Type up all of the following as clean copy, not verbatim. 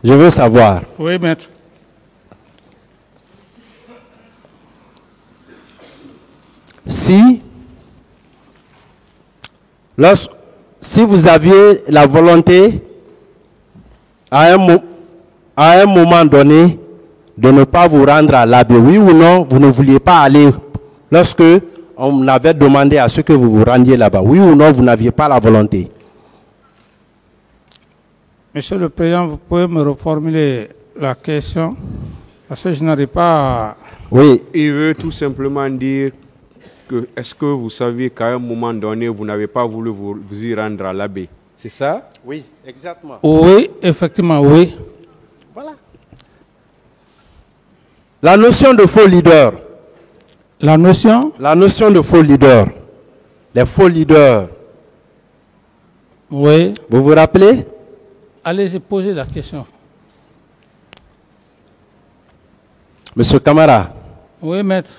Je veux savoir. Oui, maître. Si vous aviez la volonté à un moment donné de ne pas vous rendre à l'abbé, oui ou non, vous ne vouliez pas aller lorsque on avait demandé à ce que vous vous rendiez là-bas, oui ou non, vous n'aviez pas la volonté. Monsieur le Président, vous pouvez me reformuler la question parce que je n'arrive pas à... Oui. Il veut tout simplement dire que est-ce que vous saviez qu'à un moment donné, vous n'avez pas voulu vous y rendre à l'abbé? C'est ça? Oui, exactement. Oui, effectivement, oui. Voilà. La notion de faux leader. La notion? La notion de faux leader. Les faux leaders. Oui. Vous vous rappelez? Allez-y, posez la question. Monsieur Camara. Oui, maître.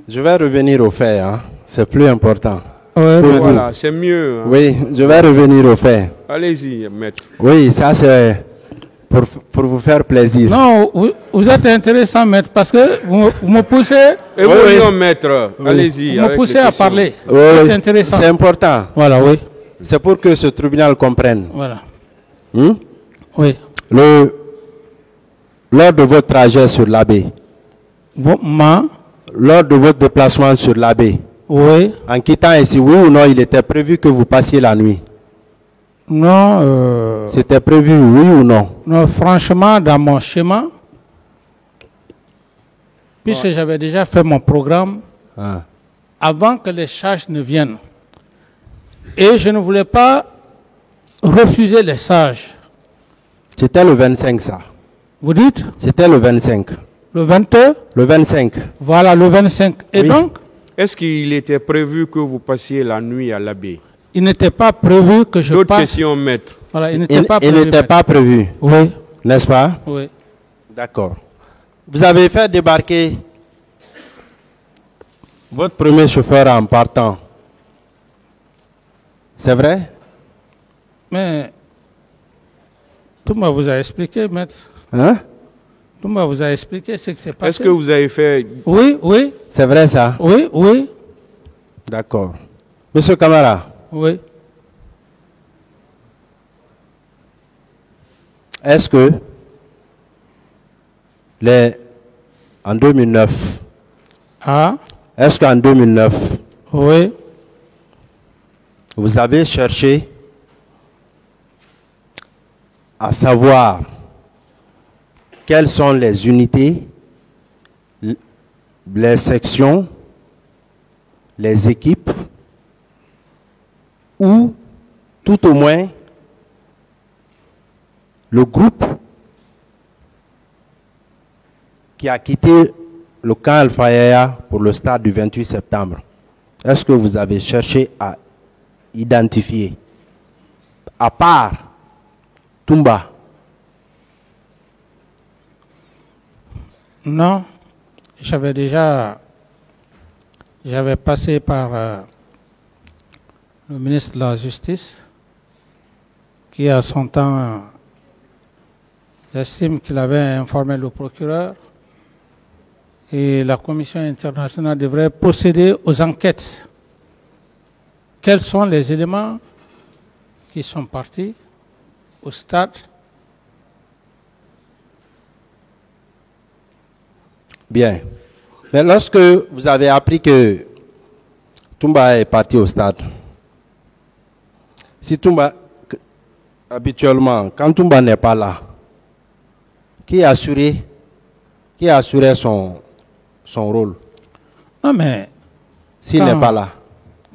Je vais revenir aux faits, hein. C'est plus important. Oui, voilà, c'est mieux. Hein. Oui, je vais revenir aux faits. Allez-y, maître. Oui, ça c'est pour vous faire plaisir. Non, vous êtes intéressant, maître, parce que vous me poussez... Et vous, oui. Non, maître, oui. Allez-y. Vous me poussez à parler. Oui, c'est intéressant. C'est important. Voilà, oui. C'est pour que ce tribunal comprenne. Voilà. Oui. Lors de votre trajet sur l'Abbé, lors de votre déplacement sur l'Abbé, oui. En quittant ici, oui ou non, il était prévu que vous passiez la nuit? Non. C'était prévu, oui ou non? Non, franchement, dans mon schéma, puisque j'avais déjà fait mon programme, avant que les sages ne viennent, et je ne voulais pas refuser les sages. C'était le 25, ça. Vous dites? C'était le 25. Le 22? Le 25. Voilà, le 25. Et oui. Donc? Est-ce qu'il était prévu que vous passiez la nuit à l'abbé? Il n'était pas prévu que je passe... D'autres questions, maître. Voilà, il n'était pas prévu. Il n'était pas prévu. Oui. N'est-ce pas? Oui. D'accord. Vous avez fait débarquer votre premier chauffeur en partant. C'est vrai? Mais... Toumba vous a expliqué, maître. Hein? Toumba vous a expliqué ce qui s'est passé. Est-ce que vous avez fait... Oui, oui. C'est vrai ça? Oui, oui. D'accord. Monsieur Camara. Oui. Est-ce que en 2009, est-ce qu'en 2009, oui, vous avez cherché à savoir quelles sont les unités, les sections, les équipes, ou tout au moins le groupe qui a quitté le camp Al-Fayaya pour le stade du 28 septembre? Est-ce que vous avez cherché à identifier, à part Toumba? Non, j'avais passé par le ministre de la Justice, qui à son temps, j'estime qu'il avait informé le procureur, et la Commission internationale devrait procéder aux enquêtes. Quels sont les éléments qui sont partis au stade? Bien. Mais lorsque vous avez appris que Toumba est parti au stade, si Toumba, habituellement, quand Toumba n'est pas là, qui assurait son rôle? Non mais... S'il n'est pas là.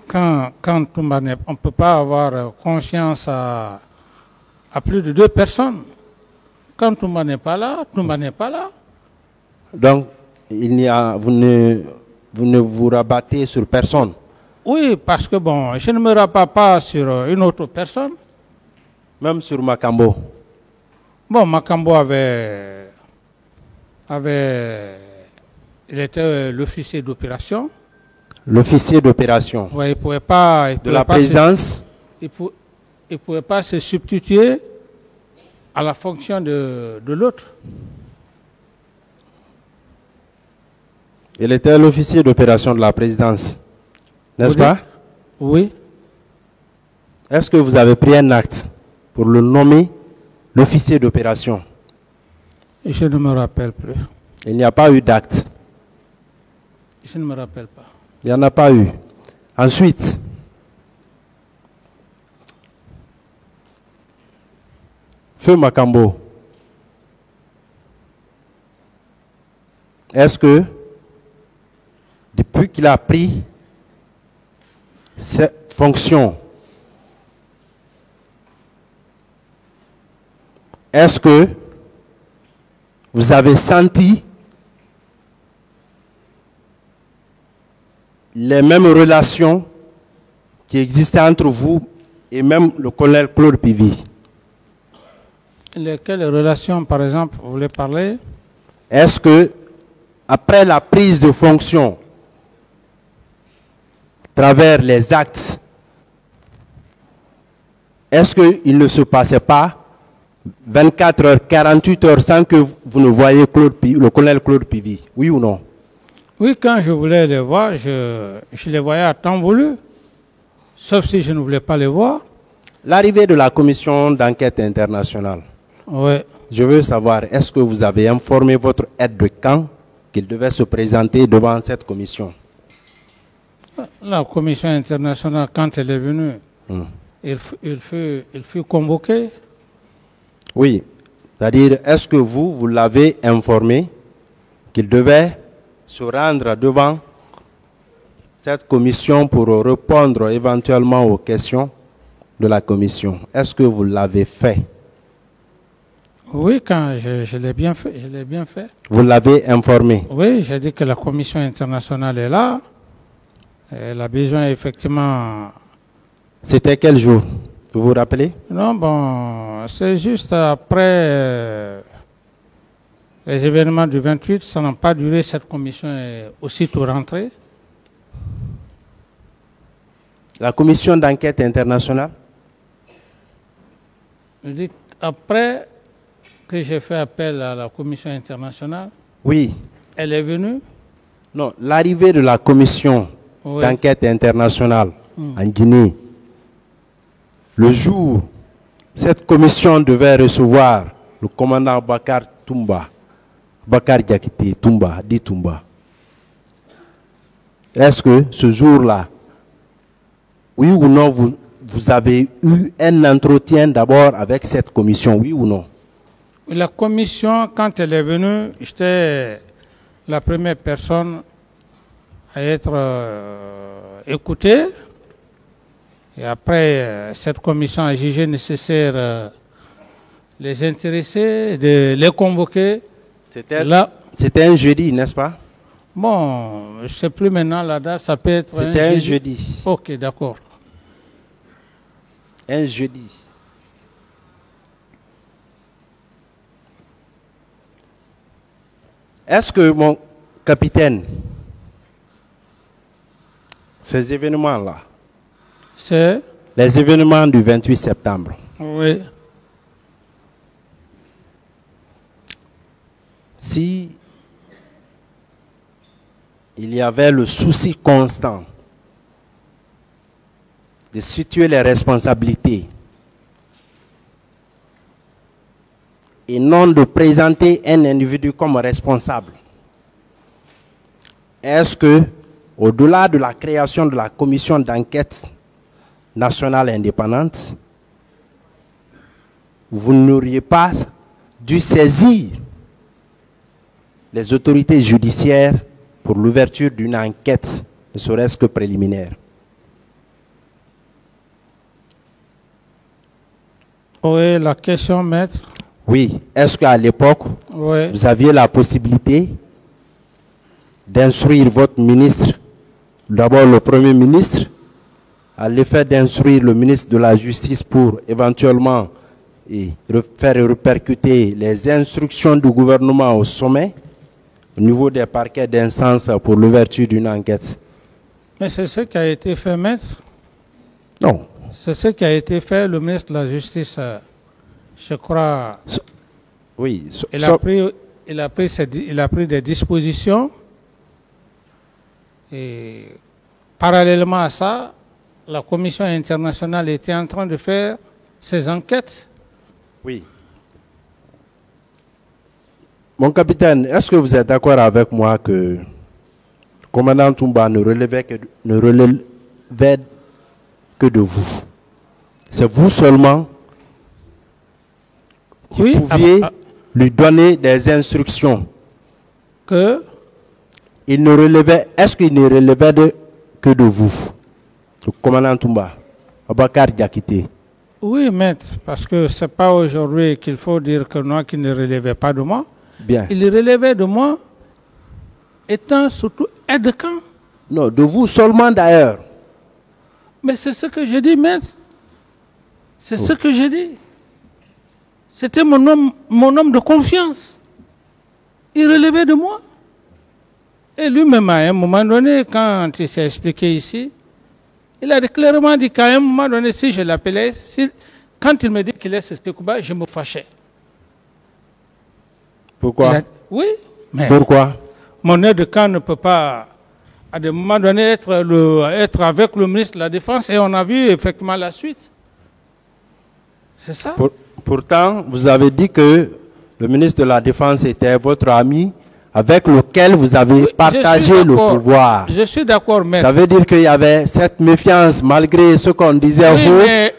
Quand Toumba n'est... On ne peut pas avoir confiance à plus de 2 personnes. Quand Toumba n'est pas là, Toumba n'est pas là. Donc, vous ne vous rabattez sur personne? Oui, parce que bon, je ne me rabats pas sur une autre personne. Même sur Makambo? Bon, Makambo il était l'officier d'opération. l'officier d'opération Ouais, il pouvait pas, de la présidence, il pouvait pas se substituer à la fonction de l'autre. il était l'officier d'opération de la présidence, n'est-ce pas? Oui. Est-ce que vous avez pris un acte pour le nommer l'officier d'opération? Je ne me rappelle plus. Il n'y a pas eu d'acte. Je ne me rappelle pas. Il n'y en a pas eu. Ensuite, Feu Makambo, est-ce que depuis qu'il a pris cette fonction, est-ce que vous avez senti les mêmes relations qui existaient entre vous et même le colonel Claude Pivy? Quelles relations, par exemple, vous voulez parler? Est-ce que, après la prise de fonction, à travers les actes, est-ce qu'il ne se passait pas 24 heures, 48 heures sans que vous ne voyiez le colonel Claude Pivy? Oui ou non? Oui, quand je voulais les voir, je les voyais à temps voulu, sauf si je ne voulais pas les voir. L'arrivée de la commission d'enquête internationale, Oui. je veux savoir, est-ce que vous avez informé votre aide de camp qu'il devait se présenter devant cette commission? La commission internationale, quand elle est venue, il fut convoqué. Oui, c'est-à-dire, est-ce que vous l'avez informé qu'il devait se rendre devant cette commission pour répondre éventuellement aux questions de la commission? Est-ce que vous l'avez fait? Oui, quand je l'ai bien fait, je l'ai bien fait. Vous l'avez informé? Oui, j'ai dit que la commission internationale est là. Elle a besoin effectivement... C'était quel jour? Vous vous rappelez? Non, bon, c'est juste après les événements du 28, ça n'a pas duré, cette commission est aussitôt rentrée. La commission d'enquête internationale? Je dis, après que j'ai fait appel à la commission internationale, Oui. elle est venue. Non, l'arrivée de la commission d'enquête internationale en Guinée, le jour, cette commission devait recevoir le commandant Bakar Toumba, Bakar Diakité Toumba, dit Toumba. Est-ce que ce jour-là, oui ou non, vous avez eu un entretien d'abord avec cette commission, oui ou non? La commission, quand elle est venue, j'étais la première personne à être écoutée. Et après, cette commission a jugé nécessaire les intéresser, de les convoquer. C'était un jeudi, n'est-ce pas? Bon, je ne sais plus maintenant la date, ça peut être C'était un jeudi. Ok, d'accord. Un jeudi. Est-ce que, mon capitaine, ces événements-là, c'est les événements du 28 septembre, oui. Si il y avait le souci constant de situer les responsabilités et non de présenter un individu comme responsable, est-ce que, au-delà de la création de la commission d'enquête nationale indépendante, vous n'auriez pas dû saisir les autorités judiciaires pour l'ouverture d'une enquête, ne serait-ce que préliminaire? Oui, la question, maître. Oui. Est-ce qu'à l'époque, Oui. vous aviez la possibilité d'instruire votre ministre, d'abord le Premier ministre, à l'effet d'instruire le ministre de la Justice pour éventuellement faire répercuter les instructions du gouvernement au sommet, au niveau des parquets d'instance pour l'ouverture d'une enquête? Mais c'est ce qui a été fait, maître. Non. C'est ce qui a été fait. Le ministre de la Justice, je crois, Oui. il a pris des dispositions. Et parallèlement à ça, la Commission internationale était en train de faire ses enquêtes. Oui. Mon capitaine, est-ce que vous êtes d'accord avec moi que le commandant Toumba ne relevait que de vous? C'est vous seulement qui pouviez lui donner des instructions. Que Est-ce qu'il ne relevait que de vous, le commandant Toumba, Abakar Diakité? Oui, maître, parce que ce n'est pas aujourd'hui qu'il faut dire que non, qu'il ne relevait pas de moi. Bien. Il relevait de moi étant surtout aide-camp. Non, de vous seulement d'ailleurs. Mais c'est ce que je dis, maître. C'est ce que je dis. C'était mon homme de confiance. Il relevait de moi. Et lui-même, à un moment donné, quand il s'est expliqué ici, il a clairement dit qu'à un moment donné, si je l'appelais, quand il me dit qu'il est Sestekouba, je me fâchais. Pourquoi? Oui, mais Pourquoi? mon aide-camp ne peut pas, à des moments donnés, être avec le ministre de la Défense, et on a vu effectivement la suite. C'est ça? Pourtant, vous avez dit que le ministre de la Défense était votre ami avec lequel vous avez partagé le pouvoir. Je suis d'accord, mais ça veut dire qu'il y avait cette méfiance malgré ce qu'on disait. Oui, mais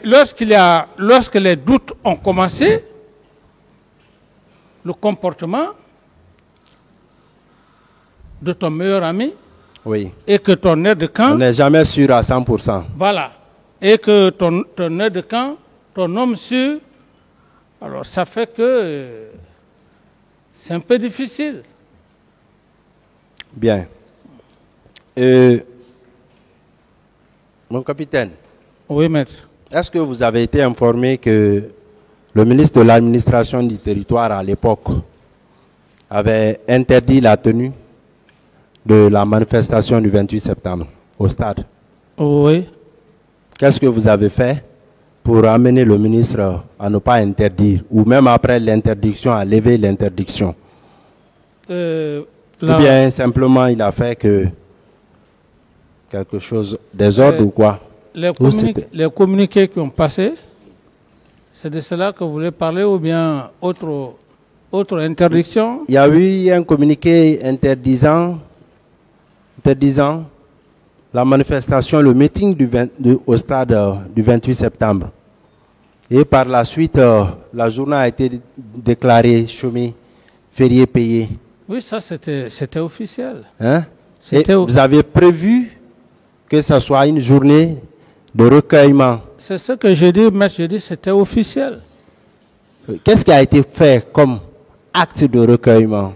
lorsque les doutes ont commencé, le comportement de ton meilleur ami, oui, et que ton aide-camp... On n'est jamais sûr à 100%. Voilà. Et que ton aide-camp, ton homme sûr, alors ça fait que c'est un peu difficile. Bien. Mon capitaine. Oui, maître. Est-ce que vous avez été informé que le ministre de l'administration du territoire à l'époque avait interdit la tenue de la manifestation du 28 septembre au stade? Oui. Qu'est-ce que vous avez fait pour amener le ministre à ne pas interdire, ou même après l'interdiction, à lever l'interdiction? Ou bien simplement il a fait quelque chose, des ordres ou quoi? Les communiqués qui ont passé, c'est de cela que vous voulez parler, ou bien autre interdiction? Il y a eu un communiqué interdisant la manifestation, le meeting au stade du 28 septembre. Et par la suite, la journée a été déclarée chômée, férié payé. Oui, ça c'était officiel. Hein? Vous avez prévu que ce soit une journée de recueillement? C'est ce que je dis, mais je dis c'était officiel. Qu'est-ce qui a été fait comme acte de recueillement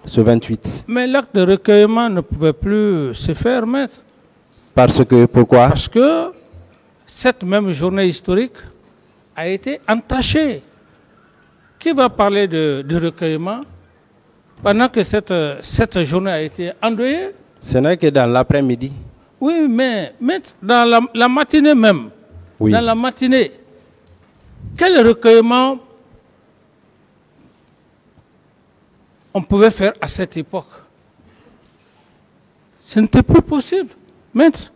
ce 28? Mais l'acte de recueillement ne pouvait plus se faire, maître. Parce que, pourquoi? Parce que cette même journée historique a été entachée. Qui va parler de recueillement pendant que cette journée a été endeuillée? Ce n'est que dans l'après-midi. Oui, mais dans la matinée même, oui. Dans la matinée, quel recueillement on pouvait faire à cette époque? Ce n'était plus possible. Maître,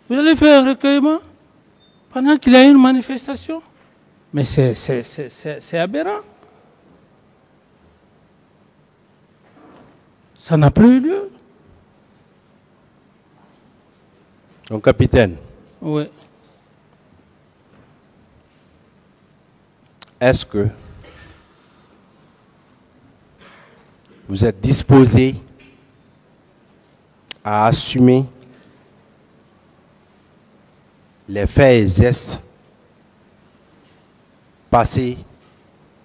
vous allez faire un recueillement pendant qu'il y a une manifestation? Mais c'est aberrant. Ça n'a plus eu lieu. Mon capitaine. Oui. Est-ce que vous êtes disposé à assumer les faits et gestes passés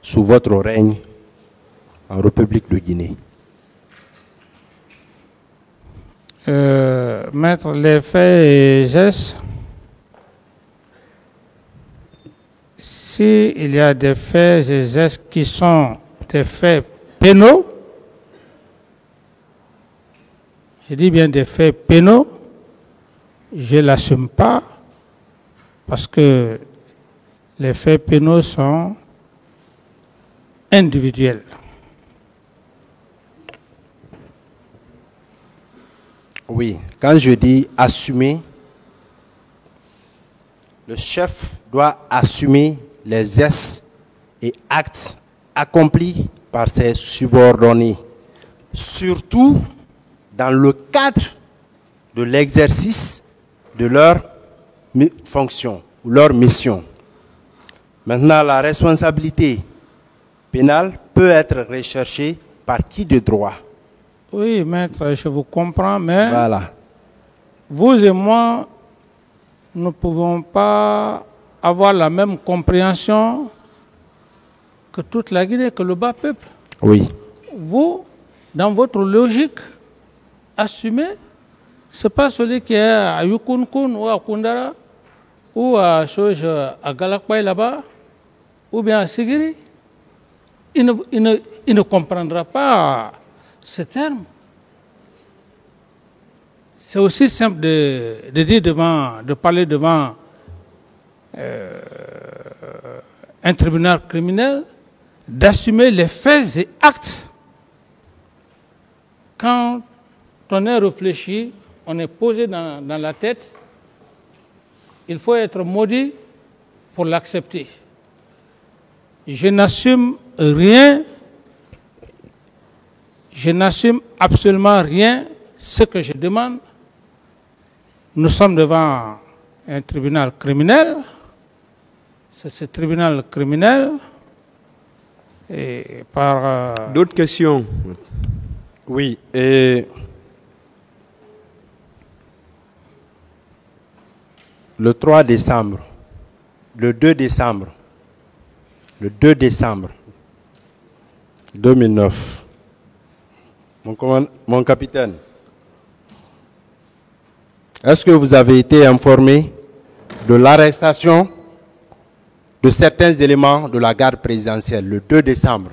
sous votre règne en République de Guinée? Maître, les faits et gestes, s'il y a des faits et gestes qui sont des faits pénaux, je dis bien des faits pénaux, je ne l'assume pas parce que les faits pénaux sont individuels. Oui, quand je dis assumer, le chef doit assumer les gestes et actes accomplis par ses subordonnés, surtout dans le cadre de l'exercice de leur fonction ou leur mission. Maintenant, la responsabilité pénale peut être recherchée par qui de droit? Oui, maître, je vous comprends, mais Voilà. vous et moi, nous ne pouvons pas avoir la même compréhension que toute la Guinée, que le bas peuple. Oui. Vous, dans votre logique, assumez, ce n'est pas celui qui est à Yukunkun ou à Kundara, ou à Galakpaï là-bas, ou bien à Sigiri. Il ne comprendra pas ce terme. C'est aussi simple de dire de parler devant un tribunal criminel, d'assumer les faits et actes. Quand on est réfléchi, on est posé dans la tête, il faut être maudit pour l'accepter. Je n'assume rien, je n'assume absolument rien. Ce que je demande, nous sommes devant un tribunal criminel. C'est ce tribunal criminel et par... D'autres questions? Oui, et le 3 décembre, le 2 décembre 2009, mon capitaine, est-ce que vous avez été informé de l'arrestation de certains éléments de la garde présidentielle le 2 décembre?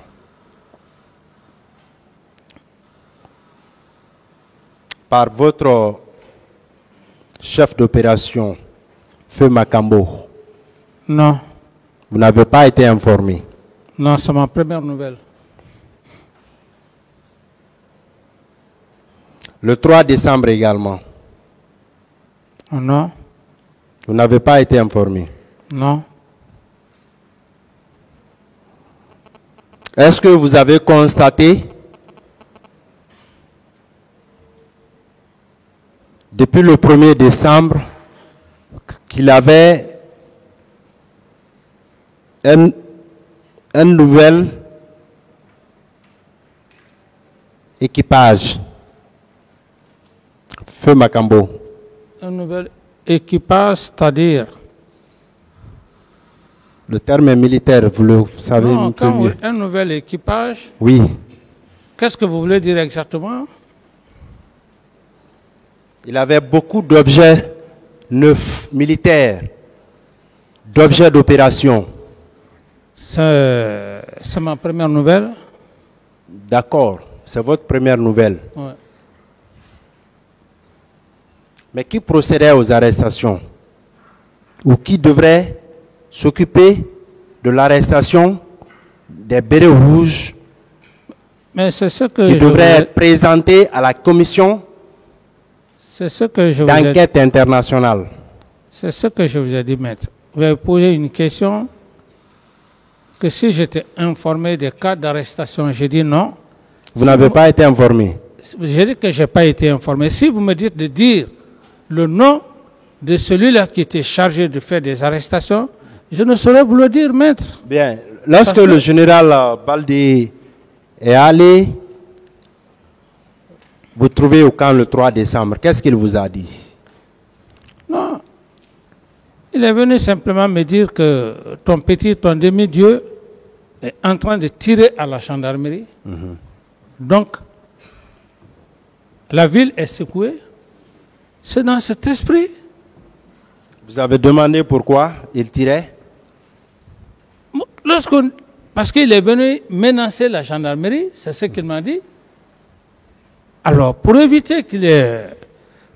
Par votre chef d'opération, Feu Makambo? Non. Vous n'avez pas été informé? Non, c'est ma première nouvelle. Le 3 décembre également? Non. Vous n'avez pas été informé? Non. Est-ce que vous avez constaté depuis le 1er décembre qu'il avait un nouvel équipage? Feu Makambo. Un nouvel équipage, c'est-à-dire? Le terme est militaire, vous le savez Non, mieux. quand un nouvel équipage, Oui. qu'est-ce que vous voulez dire exactement? Il avait beaucoup d'objets neufs, militaires, d'objets d'opération. C'est ma première nouvelle. D'accord, c'est votre première nouvelle. Ouais. Mais qui procédait aux arrestations? Ou qui devrait s'occuper de l'arrestation des bérets rouges Mais c'est ce que qui devraient être présentés à la commission d'enquête internationale? C'est ce que je vous ai dit, maître. Vous avez posé une question que si j'étais informé des cas d'arrestation, j'ai dit non. Vous n'avez pas été informé? J'ai dit que je n'ai pas été informé. Si vous me dites de dire le nom de celui-là qui était chargé de faire des arrestations, je ne saurais vous le dire, maître. Bien. Lorsque le général Baldé est allé vous trouver au camp le 3 décembre, qu'est-ce qu'il vous a dit? Non. Il est venu simplement me dire que ton demi-dieu est en train de tirer à la gendarmerie. Donc, la ville est secouée. C'est dans cet esprit. Vous avez demandé pourquoi il tirait? Parce qu'il est venu menacer la gendarmerie, c'est ce qu'il m'a dit. Alors, pour éviter qu'il ait...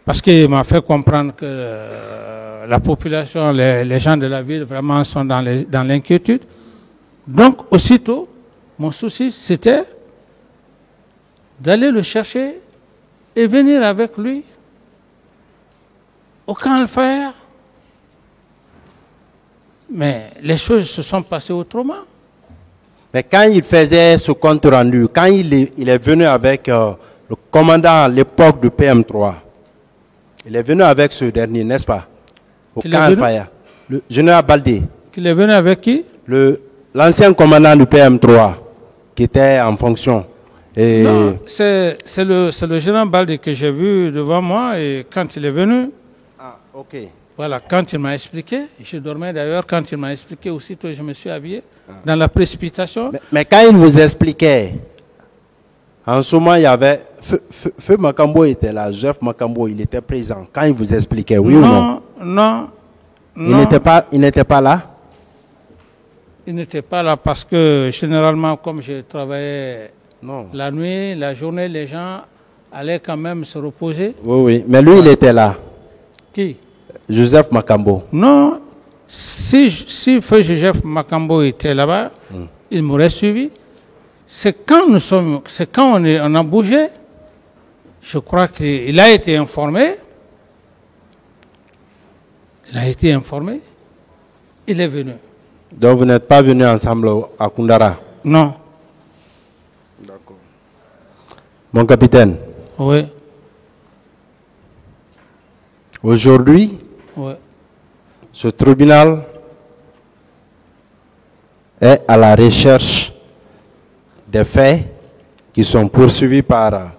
Parce qu'il m'a fait comprendre que la population, les gens de la ville, vraiment sont dans l'inquiétude. Donc, aussitôt, mon souci, c'était d'aller le chercher et venir avec lui au camp Al-Fayher. Mais les choses se sont passées autrement. Mais quand il faisait ce compte rendu, quand il est venu avec le commandant à l'époque du PM3, il est venu avec ce dernier, n'est-ce pas? Au camp Al-Fayher. Le général Baldé. Qu'il est venu avec qui? L'ancien commandant du PM3, qui était en fonction. Et non, c'est le général Baldé que j'ai vu devant moi et quand il est venu. Ah, ok. Voilà, quand il m'a expliqué, je dormais d'ailleurs, quand il m'a expliqué, aussitôt je me suis habillé dans la précipitation. Mais quand il vous expliquait, en ce moment, il y avait... Feu Makambo était là, Joseph Makambo, il était présent. Quand il vous expliquait, oui ou non? Non. Il n'était pas là? Il n'était pas là parce que généralement, comme je travaillais la nuit, la journée, les gens allaient quand même se reposer. Oui. Mais lui, il était là. Qui? Joseph Makambo. Non. Si Feu Joseph Makambo était là-bas, il m'aurait suivi. C'est quand on a bougé, je crois qu'il a été informé. Il est venu. Donc vous n'êtes pas venus ensemble à Koundara? Non. D'accord. Mon capitaine. Oui. Aujourd'hui, ce tribunal est à la recherche des faits qui sont poursuivis par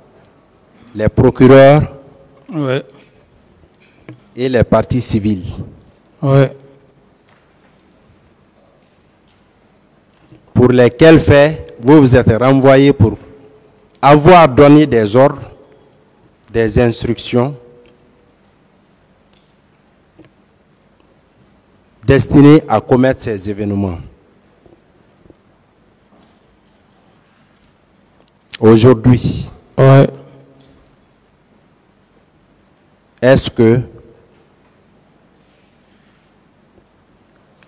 les procureurs et les parties civiles. Pour lesquels faits vous vous êtes renvoyé pour avoir donné des ordres, des instructions destinés à commettre ces événements. Aujourd'hui, est-ce que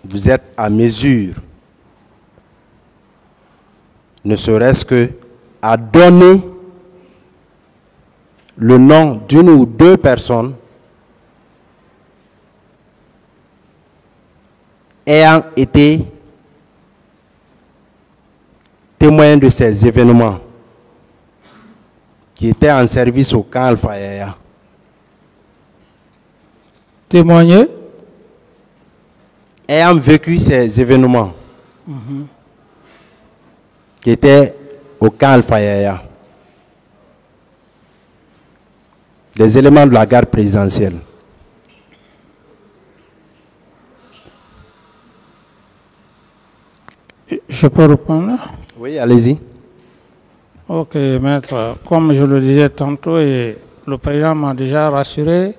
vous êtes à mesure, ne serait-ce que à donner le nom d'une ou deux personnes ayant été témoins de ces événements, qui étaient en service au camp Al-Fayher? Témoigner? Ayant vécu ces événements, qui étaient au camp Al-Fayher, des éléments de la garde présidentielle. Je peux répondre? Oui, allez-y. Ok, maître. Comme je le disais tantôt, et le président m'a déjà rassuré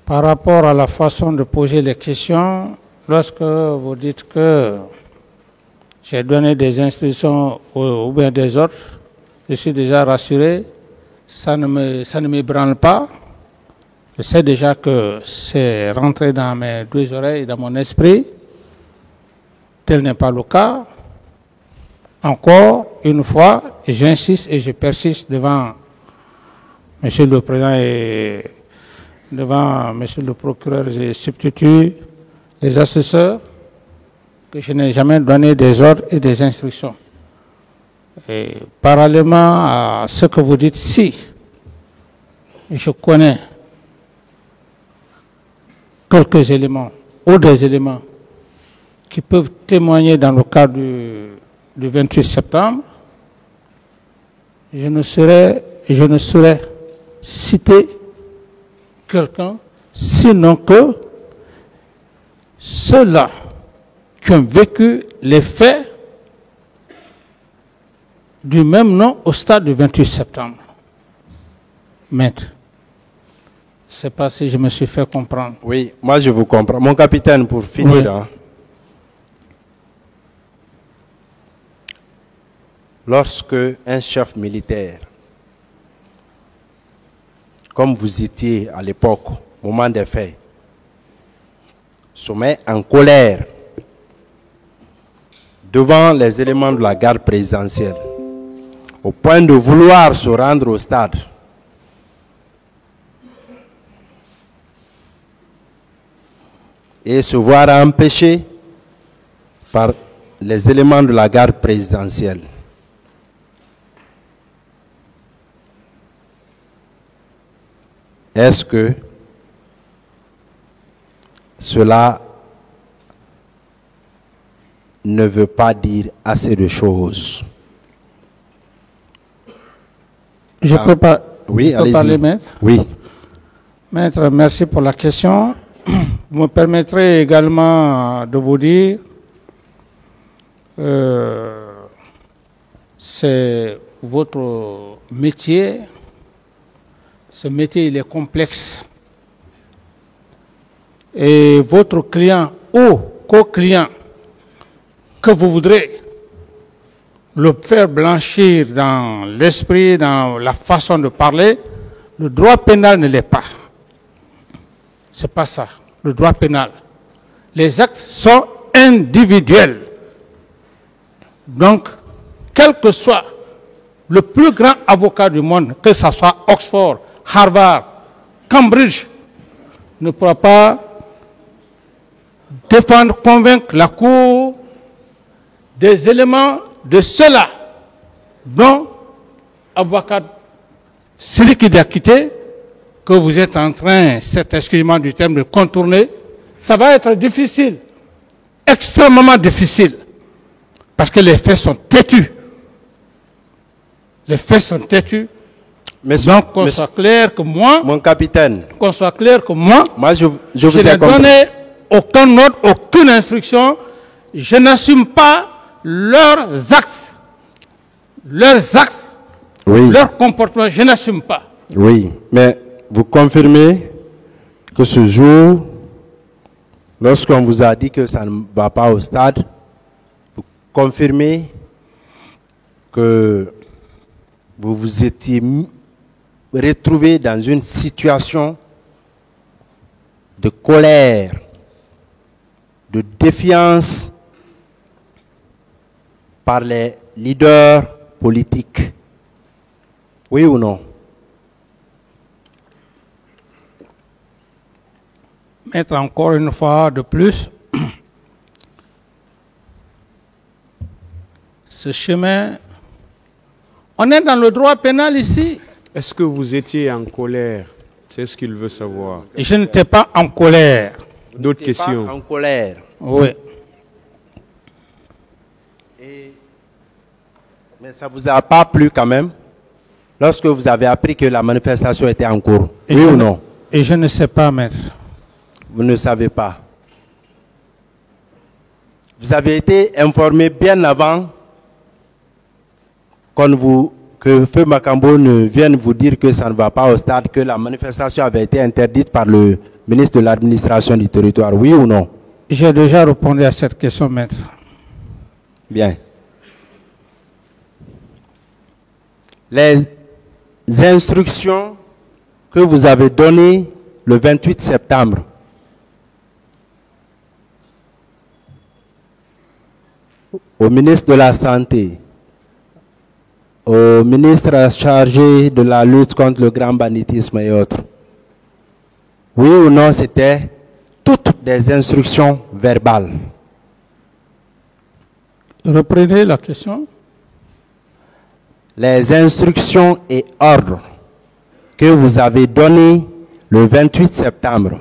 par rapport à la façon de poser les questions. Lorsque vous dites que j'ai donné des instructions ou bien des ordres, je suis déjà rassuré. Ça ne m'ébranle pas. Je sais déjà que c'est rentré dans mes deux oreilles, dans mon esprit. Tel n'est pas le cas. Encore une fois, j'insiste et je persiste devant Monsieur le Président et devant Monsieur le Procureur et substitut, les assesseurs, que je n'ai jamais donné des ordres et des instructions. Et parallèlement à ce que vous dites, si je connais quelques éléments ou des éléments qui peuvent témoigner dans le cadre du 28 septembre, je ne saurais citer quelqu'un, sinon que ceux-là qui ont vécu les faits du même nom au stade du 28 septembre. Maître, je ne sais pas si je me suis fait comprendre. Oui, moi je vous comprends. Mon capitaine, pour finir, Oui. hein, lorsque un chef militaire comme vous étiez à l'époque, au moment des faits, se met en colère devant les éléments de la garde présidentielle, au point de vouloir se rendre au stade, et se voir empêché par les éléments de la garde présidentielle. Est-ce que cela ne veut pas dire assez de choses? Je peux pas. Oui, allez-y. Parler, maître? Oui. Maître, merci pour la question. Vous me permettrez également de vous dire, c'est votre métier. Ce métier, il est complexe. Et votre client ou co-client que vous voudrez le faire blanchir dans l'esprit, dans la façon de parler, le droit pénal ne l'est pas. C'est pas ça, le droit pénal. Les actes sont individuels. Donc, quel que soit le plus grand avocat du monde, que ce soit Oxford, Harvard, Cambridge, ne pourra pas défendre, convaincre la Cour des éléments de cela dont avocat Sidiki Diakité, que vous êtes en train, c'est excusez-moi du terme, de contourner. Ça va être difficile, extrêmement difficile, parce que les faits sont têtus. Les faits sont têtus. Donc qu'on soit clair que moi, mon capitaine, qu'on soit clair que moi je vous n'ai donné aucun ordre, aucune instruction. Je n'assume pas leurs actes. Leurs actes, oui, leur comportement, je n'assume pas. Oui, mais vous confirmez que ce jour, lorsqu'on vous a dit que ça ne va pas au stade, vous confirmez que vous vous étiez retrouvé dans une situation de colère, de défiance par les leaders politiques. Oui ou non? Maître, encore une fois de plus, ce chemin, on est dans le droit pénal ici. Est-ce que vous étiez en colère? C'est ce qu'il veut savoir. Et je n'étais pas en colère. D'autres questions? Pas en colère. Oui. Mais ça ne vous a pas plu quand même, lorsque vous avez appris que la manifestation était en cours? Oui ou non? Et je ne sais pas, maître. Vous ne savez pas. Vous avez été informé bien avant que Feu Makambo ne vienne vous dire que ça ne va pas au stade, que la manifestation avait été interdite par le ministre de l'administration du territoire. Oui ou non? J'ai déjà répondu à cette question, maître. Bien. Les instructions que vous avez données le 28 septembre au ministre de la Santé, au ministre chargé de la lutte contre le grand banditisme et autres, oui ou non, c'était toutes des instructions verbales? Reprenez la question. Les instructions et ordres que vous avez donnés le 28 septembre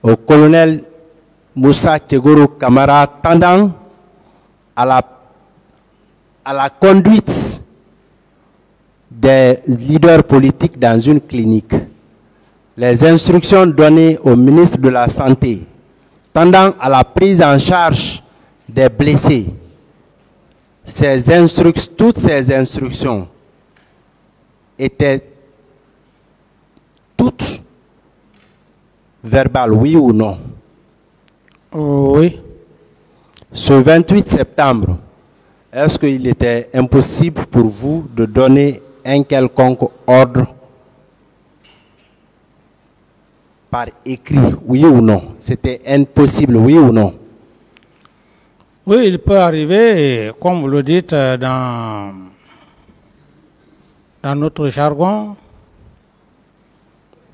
au colonel Moussa Kegoro Kamara tendant à la conduite des leaders politiques dans une clinique. Les instructions données au ministre de la Santé tendant à la prise en charge des blessés. Toutes ces instructions étaient toutes verbales, oui ou non? Oui. Ce 28 septembre, est-ce qu'il était impossible pour vous de donner un quelconque ordre par écrit, oui ou non? C'était impossible, oui ou non? Oui, il peut arriver, et comme vous le dites dans notre jargon,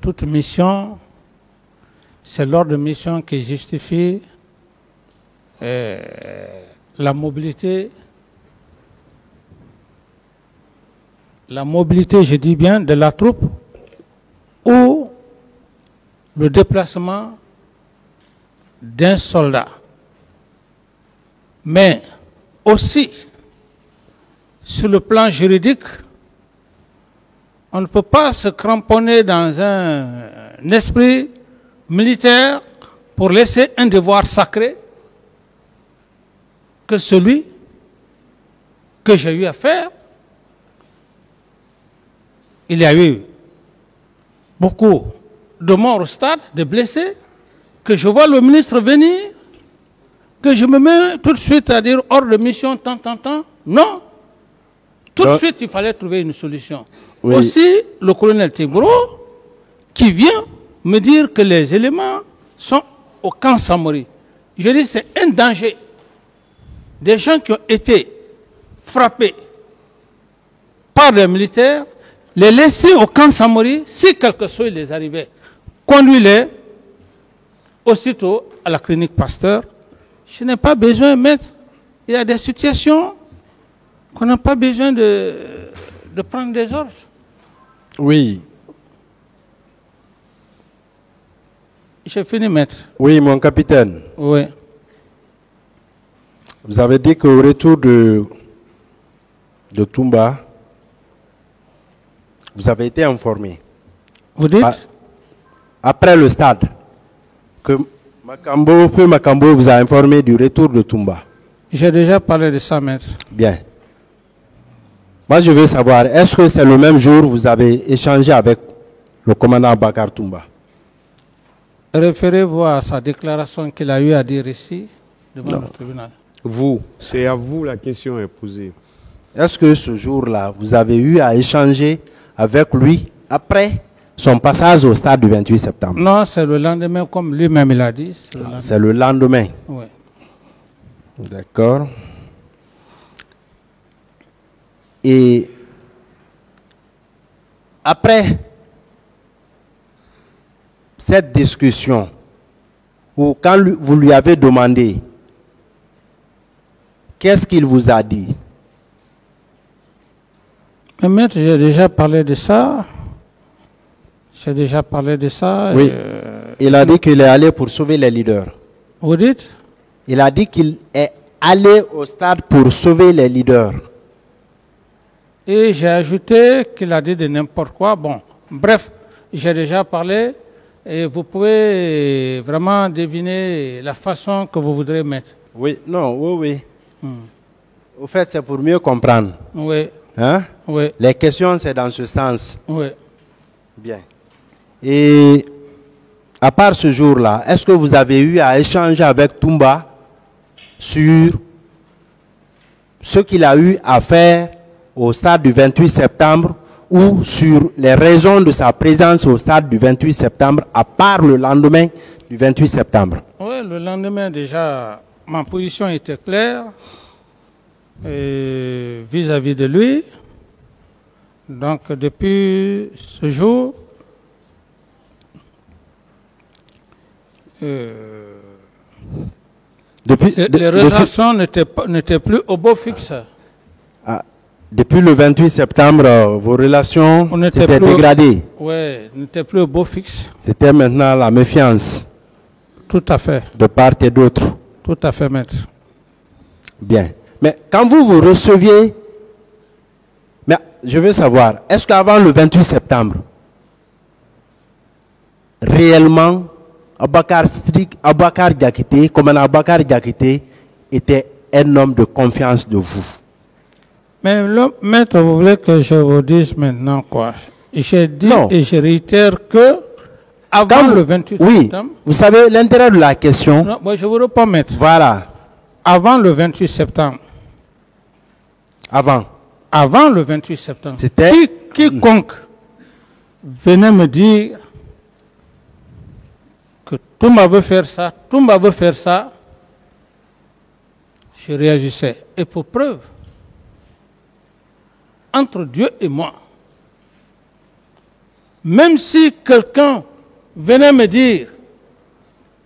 toute mission, c'est l'ordre de mission qui justifie la mobilité, je dis bien, de la troupe ou le déplacement d'un soldat. Mais aussi, sur le plan juridique, on ne peut pas se cramponner dans un esprit militaire pour laisser un devoir sacré que celui que j'ai eu à faire. Il y a eu beaucoup de morts au stade, de blessés, que je vois le ministre venir, que je me mets tout de suite à dire hors de mission, tant. Non. Tout de suite, il fallait trouver une solution. Oui. Aussi, le colonel Tibro, qui vient me dire que les éléments sont au camp Samori. Je dis c'est un danger. Des gens qui ont été frappés par des militaires, les laisser au camp Samori, si quelque chose les arrivait, conduis-les aussitôt à la clinique Pasteur. Je n'ai pas besoin, maître. Il y a des situations qu'on n'a pas besoin de prendre des ordres. Oui. J'ai fini, maître. Oui, mon capitaine. Oui. Vous avez dit qu'au retour de Toumba, vous avez été informé. Vous dites? Après le stade, que Feu Makambo vous a informé du retour de Toumba. J'ai déjà parlé de ça, maître. Bien. Moi, je veux savoir, est-ce que c'est le même jour que vous avez échangé avec le commandant Bakar Toumba? Référez-vous à sa déclaration qu'il a eu à dire ici, devant le tribunal. Vous, c'est à vous la question est posée. Est-ce que ce jour-là, vous avez eu à échanger avec lui après son passage au stade du 28 septembre? Non, c'est le lendemain, comme lui-même il a dit. C'est le lendemain. Oui. D'accord. Et après cette discussion, ou quand vous lui avez demandé, qu'est-ce qu'il vous a dit? Mais maître, j'ai déjà parlé de ça. J'ai déjà parlé de ça. Oui. Il a dit qu'il est allé pour sauver les leaders. Vous dites? Il a dit qu'il est allé au stade pour sauver les leaders. Et j'ai ajouté qu'il a dit de n'importe quoi. Bon, bref, j'ai déjà parlé et vous pouvez vraiment deviner la façon que vous voudrez mettre. Oui, non, oui. Au fait, c'est pour mieux comprendre. Oui. Hein? Oui. Les questions, c'est dans ce sens. Oui. Bien. Et à part ce jour-là, est-ce que vous avez eu à échanger avec Toumba sur ce qu'il a eu à faire au stade du 28 septembre ou sur les raisons de sa présence au stade du 28 septembre, à part le lendemain du 28 septembre? Oui, le lendemain déjà, ma position était claire vis-à-vis de lui. Donc depuis ce jour, les relations n'étaient plus au beau fixe. Depuis le 28 septembre, vos relations étaient dégradées. Oui, n'étaient plus au beau fixe. C'était maintenant la méfiance. Tout à fait. De part et d'autre. Tout à fait, maître. Bien. Mais quand vous receviez, mais je veux savoir, est-ce qu'avant le 28 septembre, réellement, Abakar Diakité, commandant Abakar Diakité, était un homme de confiance de vous? Mais maître, vous voulez que je vous dise maintenant quoi? J'ai dit et je réitère que avant le 28 septembre... Vous savez l'intérêt de la question? Non, moi je vous réponds, maître. Voilà. Avant le 28 septembre. Avant le 28 septembre. Quiconque venait me dire que Toumba veut faire ça, Toumba veut faire ça, je réagissais. Et pour preuve, entre Dieu et moi, même si quelqu'un venait me dire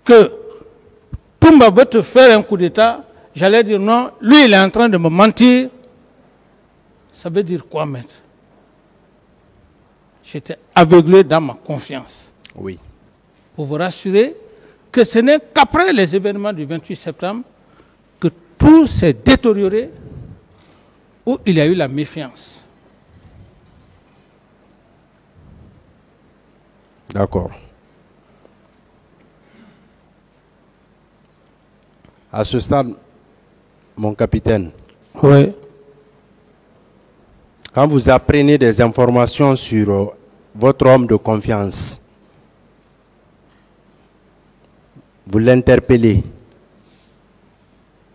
que Toumba veut te faire un coup d'État, j'allais dire non, lui il est en train de me mentir. Ça veut dire quoi, maître? J'étais aveuglé dans ma confiance. Oui. Pour vous rassurer que ce n'est qu'après les événements du 28 septembre que tout s'est détérioré, où il y a eu la méfiance. D'accord. À ce stade, mon capitaine, Oui. quand vous apprenez des informations sur votre homme de confiance, vous l'interpellez.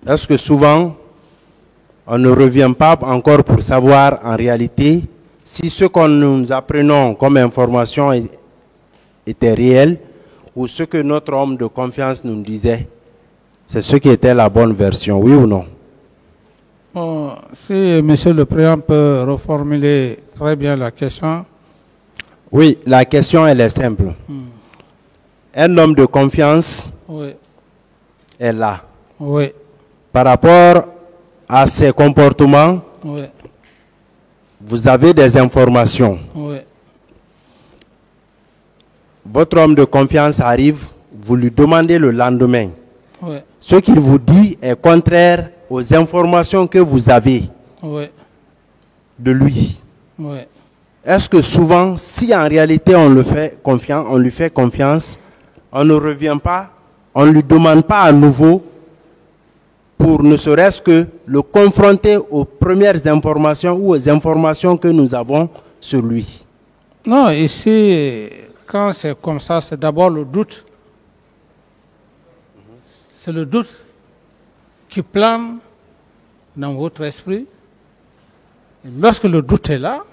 Est-ce que souvent, on ne revient pas encore pour savoir en réalité si ce que nous apprenons comme information était réel ou ce que notre homme de confiance nous disait, c'est ce qui était la bonne version, oui ou non? Bon, si M. le Président peut reformuler très bien la question. Oui, la question elle est simple. Un homme de confiance Oui. est là. Oui. Par rapport à ses comportements, Oui. vous avez des informations. Oui. Votre homme de confiance arrive, vous lui demandez le lendemain. Oui. Ce qu'il vous dit est contraire aux informations que vous avez Oui. de lui. Oui. Est-ce que souvent, si en réalité on lui fait confiance, on ne revient pas, on ne lui demande pas à nouveau pour ne serait-ce que le confronter aux premières informations ou aux informations que nous avons sur lui? Non, ici, quand c'est comme ça, c'est d'abord le doute. C'est le doute qui plane dans votre esprit. Et lorsque le doute est là,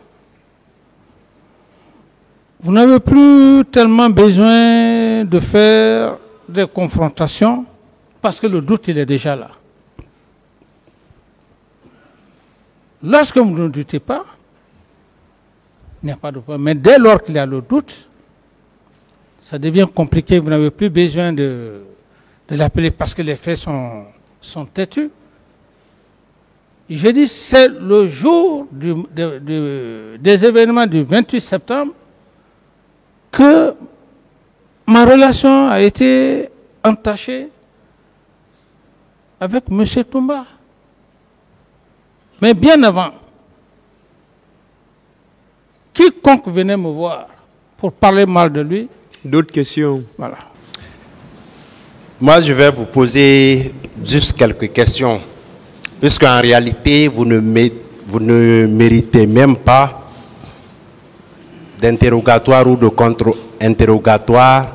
vous n'avez plus tellement besoin de faire des confrontations parce que le doute, il est déjà là. Lorsque vous ne doutez pas, il n'y a pas de problème. Mais dès lors qu'il y a le doute, ça devient compliqué. Vous n'avez plus besoin de l'appeler parce que les faits sont têtus. Et je dis, c'est le jour des événements du 28 septembre que ma relation a été entachée avec M. Toumba. Mais bien avant, quiconque venait me voir pour parler mal de lui. D'autres questions? Voilà. Moi, je vais vous poser juste quelques questions, puisqu'en réalité, vous ne méritez même pas d'interrogatoire ou de contre-interrogatoire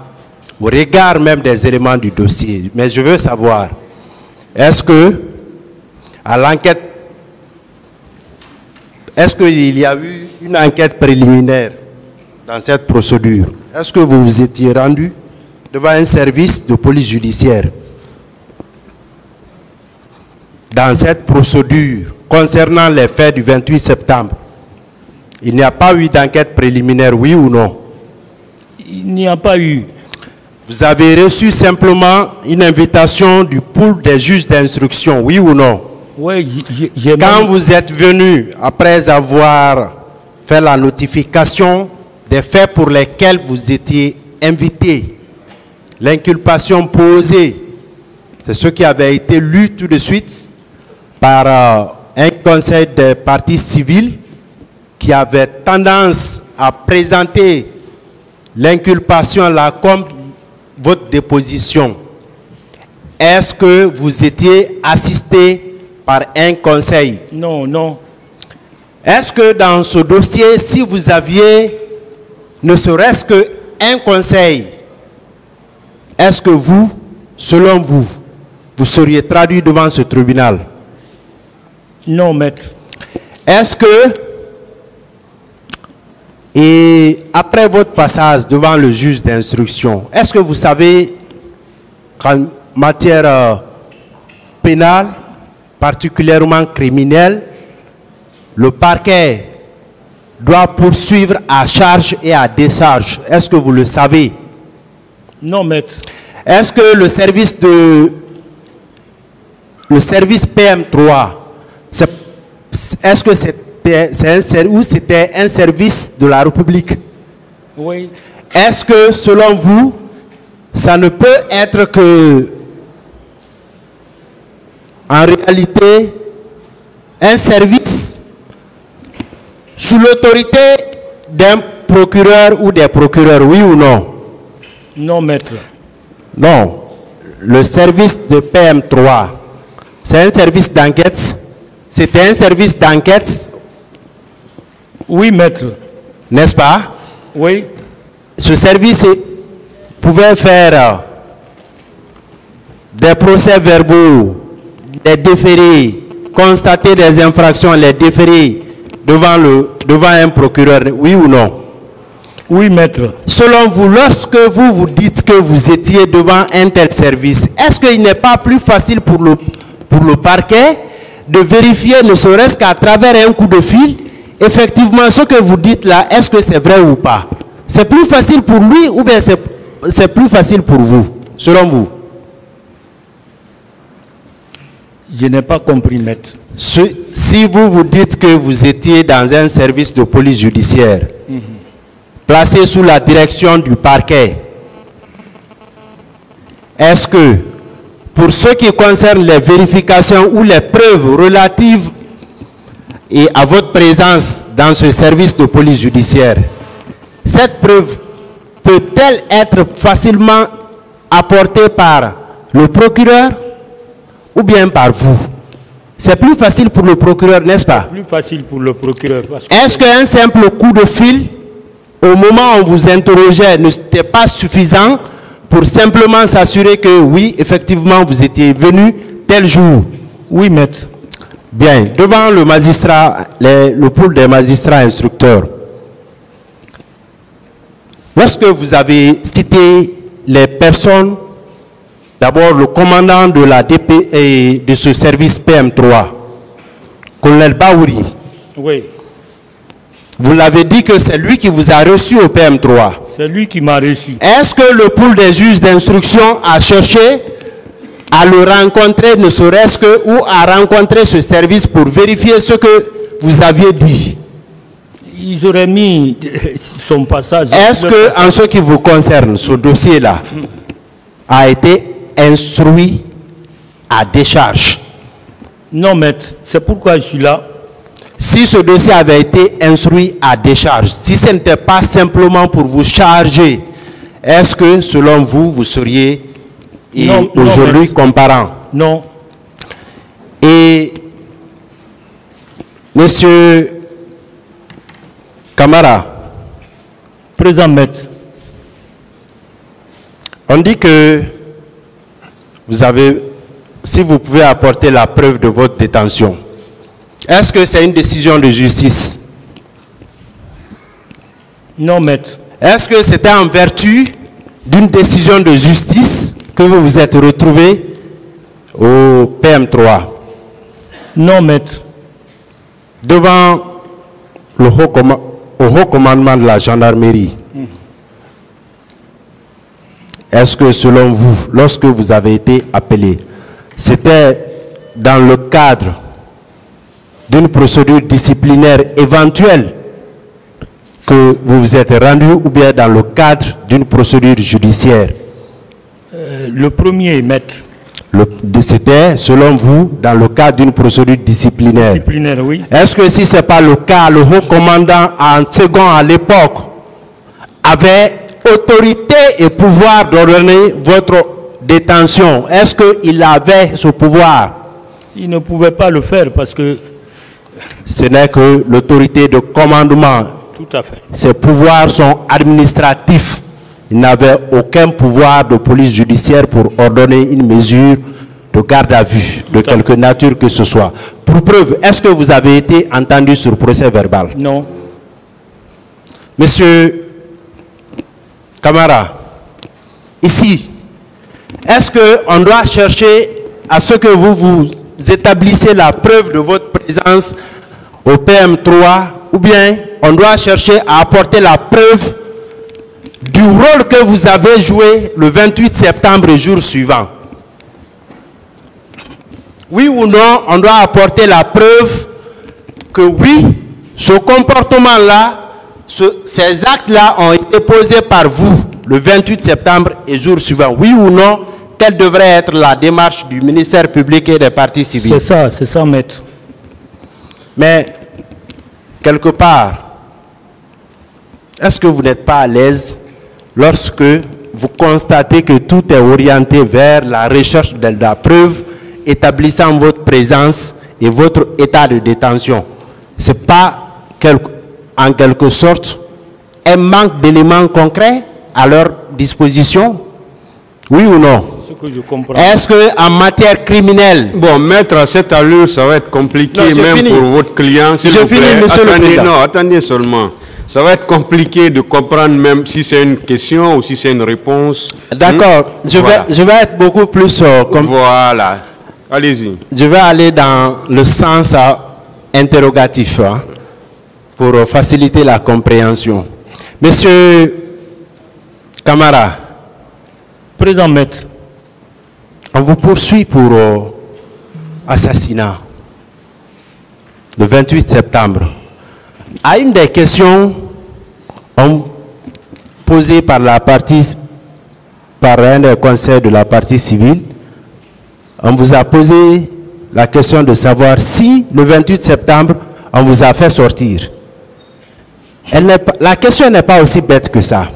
au regard même des éléments du dossier. Mais je veux savoir, est-ce que, à l'enquête, est-ce qu'il y a eu une enquête préliminaire dans cette procédure? Est-ce que vous vous étiez rendu devant un service de police judiciaire dans cette procédure concernant les faits du 28 septembre? Il n'y a pas eu d'enquête préliminaire, oui ou non? Il n'y a pas eu. Vous avez reçu simplement une invitation du pool des juges d'instruction, oui ou non? Oui, Quand vous êtes venu, après avoir fait la notification des faits pour lesquels vous étiez invité, l'inculpation posée, c'est ce qui avait été lu tout de suite par un conseil des parties civiles qui avait tendance à présenter l'inculpation là comme votre déposition. Est-ce que vous étiez assisté par un conseil? Non, non. Est-ce que dans ce dossier, si vous aviez ne serait-ce qu'un conseil, est-ce que vous, selon vous, vous seriez traduit devant ce tribunal? Non, maître. Est-ce que Et après votre passage devant le juge d'instruction, est-ce que vous savez qu'en matière pénale, particulièrement criminelle, le parquet doit poursuivre à charge et à décharge? Est-ce que vous le savez? Non, maître. Est-ce que le service PM3, est-ce que c'était un service de la République? Oui. Est-ce que, selon vous, ça ne peut être que, en réalité, un service sous l'autorité d'un procureur ou des procureurs, oui ou non? Non, maître. Non. Le service de PM3, c'est un service d'enquête? C'était un service d'enquête? Oui, maître. N'est-ce pas? Oui. Ce service pouvait faire des procès-verbaux, des déférés, constater des infractions, les déférer devant un procureur, oui ou non? Oui, maître. Selon vous, lorsque vous dites que vous étiez devant un tel service, est-ce qu'il n'est pas plus facile pour le parquet de vérifier, ne serait-ce qu'à travers un coup de fil, effectivement, ce que vous dites là, est-ce que c'est vrai ou pas? C'est plus facile pour lui ou bien c'est plus facile pour vous, selon vous? Je n'ai pas compris, maître. Si vous dites que vous étiez dans un service de police judiciaire, placé sous la direction du parquet, est-ce que, pour ce qui concerne les vérifications ou les preuves relatives à votre présence dans ce service de police judiciaire, cette preuve peut-elle être facilement apportée par le procureur ou bien par vous? C'est plus facile pour le procureur, n'est-ce pas? Plus facile pour le procureur. Est-ce qu'un simple coup de fil, au moment où on vous interrogeait, n'était pas suffisant pour simplement s'assurer que oui, effectivement, vous étiez venu tel jour? Oui, maître. Bien, devant le magistrat, le pool des magistrats instructeurs, lorsque vous avez cité les personnes, d'abord le commandant de la DP et de ce service PM3, colonel Baouri, oui. Vous l'avez dit que c'est lui qui vous a reçu au PM3. C'est lui qui m'a reçu. Est-ce que le pool des juges d'instruction a cherché à le rencontrer, ne serait-ce que, ou à rencontrer ce service pour vérifier ce que vous aviez dit? Ils auraient mis son passage. Est-ce que, en ce qui vous concerne, ce dossier-là a été instruit à décharge? Non, maître. C'est pourquoi je suis là. Si ce dossier avait été instruit à décharge, si ce n'était pas simplement pour vous charger, est-ce que, selon vous, vous seriez aujourd'hui comparant? Non. Et, monsieur Camara, présent, maître. on dit que vous avez, si vous pouvez apporter la preuve de votre détention, est-ce que c'est une décision de justice? Non, maître. Est-ce que c'était en vertu d'une décision de justice que vous vous êtes retrouvé au PM3? Non, maître. Devant le haut commandement de la gendarmerie, est-ce que selon vous, lorsque vous avez été appelé, c'était dans le cadre d'une procédure disciplinaire éventuelle que vous vous êtes rendu ou bien dans le cadre d'une procédure judiciaire? Le premier, maître. C'était, selon vous, dans le cadre d'une procédure disciplinaire. Disciplinaire, oui. Est-ce que si ce n'est pas le cas, le haut commandant en second à l'époque avait autorité et pouvoir d'ordonner votre détention? Est-ce qu'il avait ce pouvoir? Il ne pouvait pas le faire parce que... Ce n'est que l'autorité de commandement. Tout à fait. Ses pouvoirs sont administratifs. Il n'avait aucun pouvoir de police judiciaire pour ordonner une mesure de garde à vue, de quelque nature que ce soit. Pour preuve, est-ce que vous avez été entendu sur procès verbal? Non. Monsieur Camara, ici, est-ce qu'on doit chercher à ce que vous établissez la preuve de votre présence au PM3 ou bien on doit chercher à apporter la preuve du rôle que vous avez joué le 28 septembre, jour suivant? Oui ou non, on doit apporter la preuve que oui, ce comportement-là, ces actes-là ont été posés par vous le 28 septembre et jour suivant. Oui ou non, quelle devrait être la démarche du ministère public et des partis civils? C'est ça, maître. Mais, quelque part, est-ce que vous n'êtes pas à l'aise lorsque vous constatez que tout est orienté vers la recherche de la preuve établissant votre présence et votre état de détention? Ce n'est pas en quelque sorte un manque d'éléments concrets à leur disposition? Oui ou non? Ce que je comprends. Est-ce qu'en matière criminelle... Bon, maître, à cette allure, ça va être compliqué pour votre client. Je finis, monsieur le président. Non, attendez seulement. Ça va être compliqué de comprendre même si c'est une question ou si c'est une réponse. D'accord. Je vais être beaucoup plus... Voilà. Allez-y. Je vais aller dans le sens interrogatif pour faciliter la compréhension. Monsieur Camara. Président maître. On vous poursuit pour assassinat le 28 septembre. À une des questions posées par un des conseils de la partie civile, on vous a posé la question de savoir si le 28 septembre, on vous a fait sortir. La question n'est pas aussi bête que ça.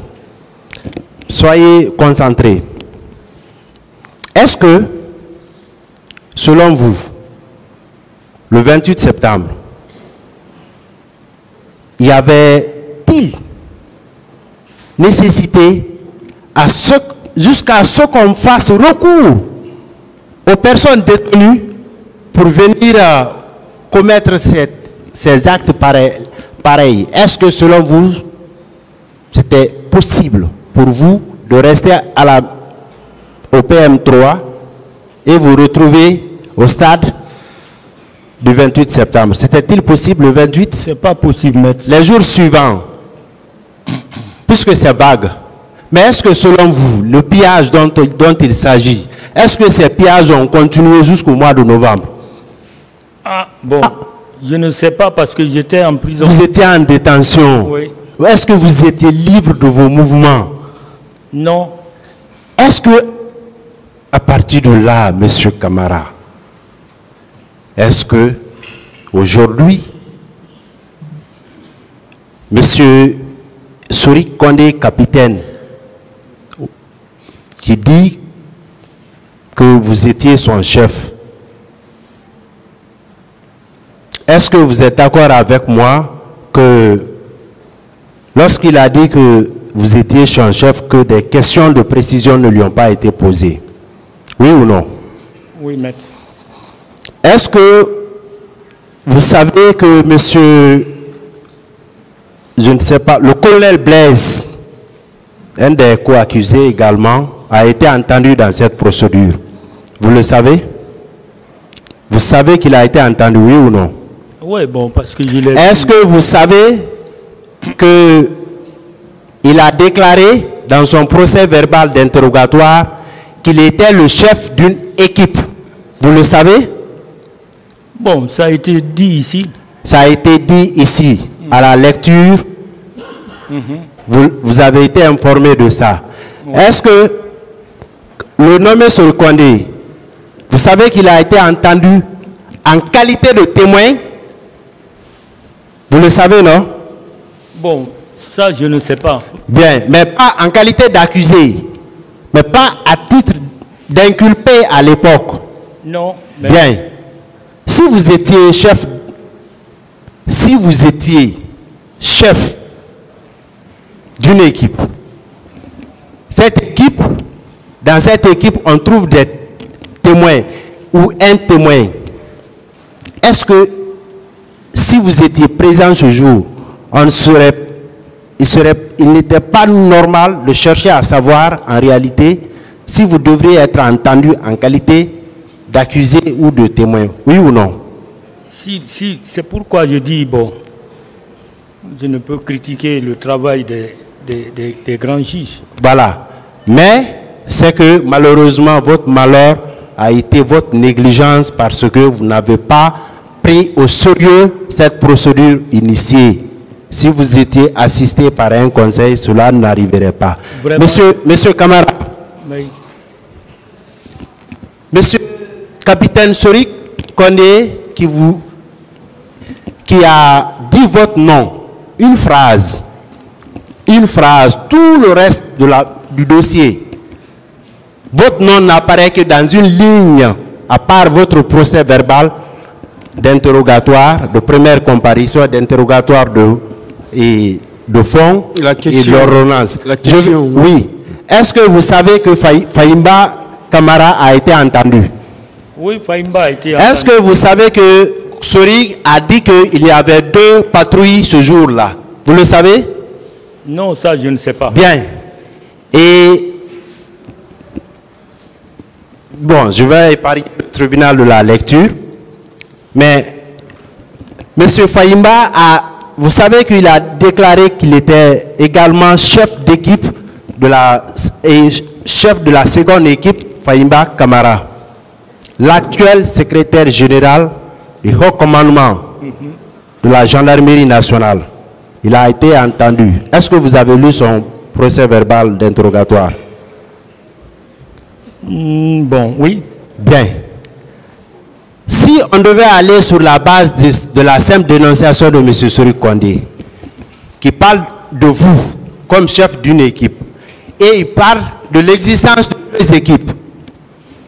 Soyez concentrés. Est-ce que, selon vous, le 28 septembre, y avait-il nécessité jusqu'à ce qu'on fasse recours aux personnes détenues pour venir commettre ces actes pareils? Est-ce que, selon vous, c'était possible pour vous de rester au PM3 et vous retrouver au stade du 28 septembre? C'était-il possible le 28? C'est pas possible, maître. Les jours suivants, puisque c'est vague, mais est-ce que selon vous, le pillage dont il s'agit, est-ce que ces pillages ont continué jusqu'au mois de novembre? Ah, bon, je ne sais pas parce que j'étais en prison. Vous étiez en détention. Oui. Est-ce que vous étiez libre de vos mouvements? Non. Est-ce que, à partir de là, Monsieur Camara, est-ce que, aujourd'hui, Monsieur Sorik Kondé, capitaine, qui dit que vous étiez son chef, est-ce que vous êtes d'accord avec moi que lorsqu'il a dit que vous étiez son chef, que des questions de précision ne lui ont pas été posées? Oui ou non? Oui, maître. Est-ce que vous savez que monsieur, je ne sais pas, le colonel Blaise, un des co-accusés également, a été entendu dans cette procédure? Vous le savez? Vous savez qu'il a été entendu, oui ou non? Oui, bon, parce que je l'ai... Est-ce que vous savez qu'il a déclaré dans son procès verbal d'interrogatoire qu'il était le chef d'une équipe? Vous le savez? Bon, ça a été dit ici. Ça a été dit ici, à la lecture. Vous avez été informé de ça. Est-ce que le nommé Sorik Kondé, vous savez qu'il a été entendu en qualité de témoin? Vous le savez, non? Bon, ça, je ne sais pas. Bien, mais pas en qualité d'accusé, mais pas à titre d'inculpé à l'époque. Non. Mais... Bien. Si vous étiez chef d'une équipe, dans cette équipe, on trouve des témoins ou un témoin. Est-ce que si vous étiez présent ce jour, il il n'était pas normal de chercher à savoir en réalité si vous devriez être entendu en qualité d'accusé ou de témoin. Oui ou non? Si, c'est pourquoi je dis, bon, je ne peux critiquer le travail des grands juges. Voilà. Mais c'est que malheureusement, votre malheur a été votre négligence parce que vous n'avez pas pris au sérieux cette procédure initiée. Si vous étiez assisté par un conseil, cela n'arriverait pas. Vraiment? Monsieur Camara, Oui. Monsieur Capitaine Sorik Kondé, qui a dit votre nom, une phrase, tout le reste du dossier, votre nom n'apparaît que dans une ligne, à part votre procès verbal d'interrogatoire, de première comparution, d'interrogatoire de fond et d'ordonnance. Oui. Est-ce que vous savez que Fahimba Camara a été entendu? Oui, Fahimba a été entendu. Est-ce que vous savez que Sorik a dit qu'il y avait 2 patrouilles ce jour-là? Vous le savez? Non, ça je ne sais pas. Bien. Et bon, je vais épargner le tribunal de la lecture, mais M. Fahimba vous savez qu'il a déclaré qu'il était également chef d'équipe chef de la seconde équipe Fahimba Camara, l'actuel secrétaire général du haut commandement de la gendarmerie nationale. Il a été entendu. Est-ce que vous avez lu son procès verbal d'interrogatoire? Bon, oui. Bien. Si on devait aller sur la base de la simple dénonciation de M. Sorik Kondé, qui parle de vous comme chef d'une équipe, et il parle de l'existence de 2 équipes.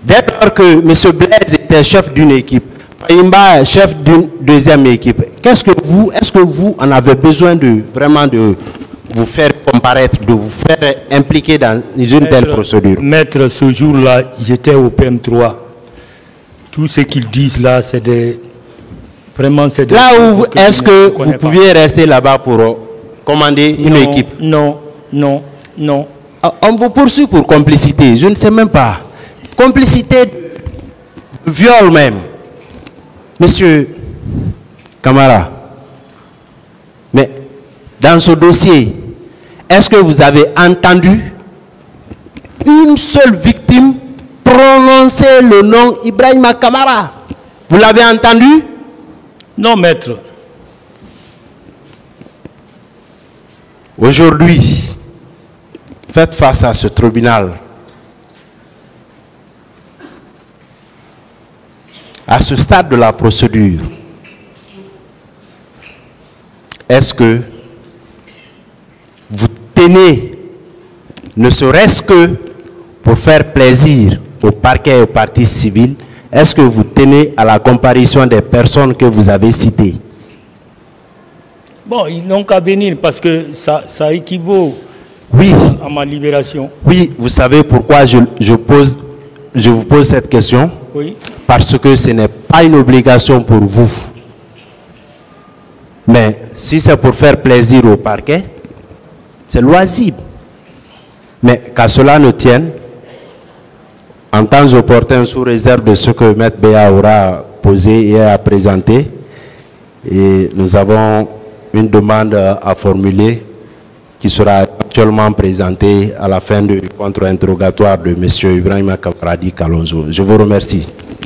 Dès lors que M. Blaise était chef d'une équipe, Fahimba est chef d'une deuxième équipe, est-ce que vous en avez besoin vraiment de vous faire comparaître, de vous faire impliquer dans une telle procédure? Maître, ce jour-là, j'étais au PM3. Tout ce qu'ils disent là, c'est des... Vraiment, c'est des... Là où est-ce que vous pouviez rester là-bas pour commander une équipe? Non. On vous poursuit pour complicité, je ne sais même pas. Complicité de viol même. Monsieur Camara, mais dans ce dossier, est-ce que vous avez entendu une seule victime prononcer le nom Ibrahima Camara? Vous l'avez entendu? Non, maître. Aujourd'hui, faites face à ce tribunal. À ce stade de la procédure, est-ce que vous tenez, ne serait-ce que pour faire plaisir au parquet et aux parties civiles, est-ce que vous tenez à la comparution des personnes que vous avez citées? Bon, ils n'ont qu'à venir parce que ça équivaut à ma libération. Oui, vous savez pourquoi je vous pose cette question? Oui. Parce que ce n'est pas une obligation pour vous. Mais si c'est pour faire plaisir au parquet, c'est loisible. Mais qu'à cela ne tienne, en temps opportun, sous réserve de ce que M. Béa aura posé et a présenté, et nous avons une demande à formuler qui sera actuellement présentée à la fin du contre-interrogatoire de M. Ibrahima Kavaradi Kalonzo. Je vous remercie.